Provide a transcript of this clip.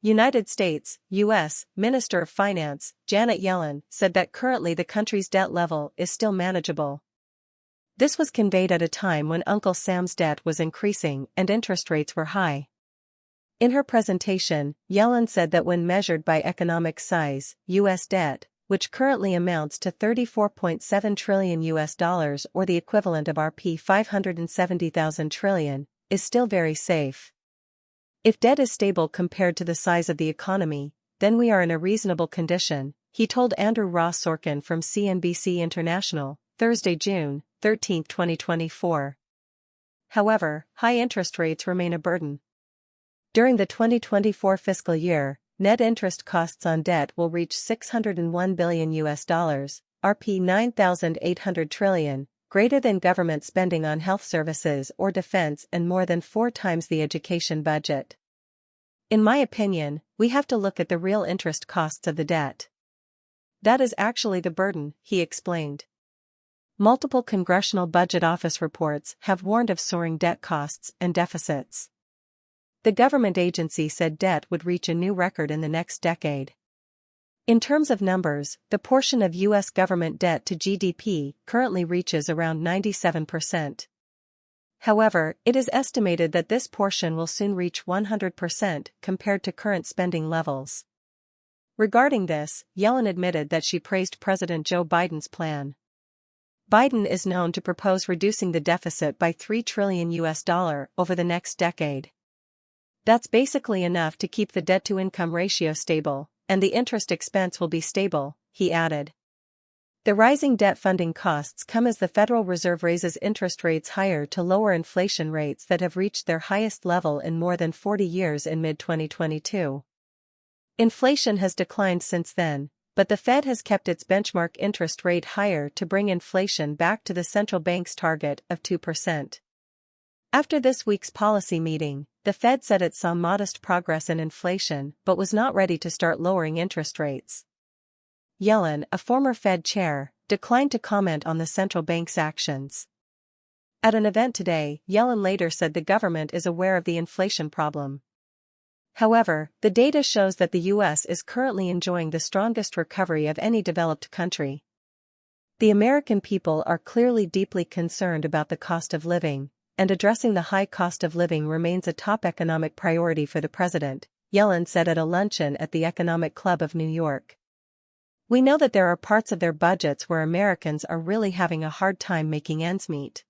United States, U.S. Minister of Finance, Janet Yellen, said that currently the country's debt level is still manageable. This was conveyed at a time when Uncle Sam's debt was increasing and interest rates were high. In her presentation, Yellen said that when measured by economic size, U.S. debt, which currently amounts to $34.7 trillion or the equivalent of Rp 570,000 trillion, is still very safe. If debt is stable compared to the size of the economy, then we are in a reasonable condition, he told Andrew Ross Sorkin from CNBC International, Thursday, June 13, 2024. However, high interest rates remain a burden. During the 2024 fiscal year, net interest costs on debt will reach $601 billion Rp 9,800 trillion, greater than government spending on health services or defense and more than 4 times the education budget. In my opinion, we have to look at the real interest costs of the debt. That is actually the burden, he explained. Multiple Congressional Budget Office reports have warned of soaring debt costs and deficits. The government agency said debt would reach a new record in the next decade. In terms of numbers, the portion of U.S. government debt to GDP currently reaches around 97%. However, it is estimated that this portion will soon reach 100% compared to current spending levels. Regarding this, Yellen admitted that she praised President Joe Biden's plan. Biden is known to propose reducing the deficit by $3 trillion over the next decade. That's basically enough to keep the debt-to-income ratio stable, and the interest expense will be stable, he added. The rising debt funding costs come as the Federal Reserve raises interest rates higher to lower inflation rates that have reached their highest level in more than 40 years in mid-2022. Inflation has declined since then, but the Fed has kept its benchmark interest rate higher to bring inflation back to the central bank's target of 2%. After this week's policy meeting, the Fed said it saw modest progress in inflation but was not ready to start lowering interest rates. Yellen, a former Fed chair, declined to comment on the central bank's actions. At an event today, Yellen later said the government is aware of the inflation problem. However, the data shows that the U.S. is currently enjoying the strongest recovery of any developed country. The American people are clearly deeply concerned about the cost of living, and addressing the high cost of living remains a top economic priority for the president, Yellen said at a luncheon at the Economic Club of New York. We know that there are parts of their budgets where Americans are really having a hard time making ends meet.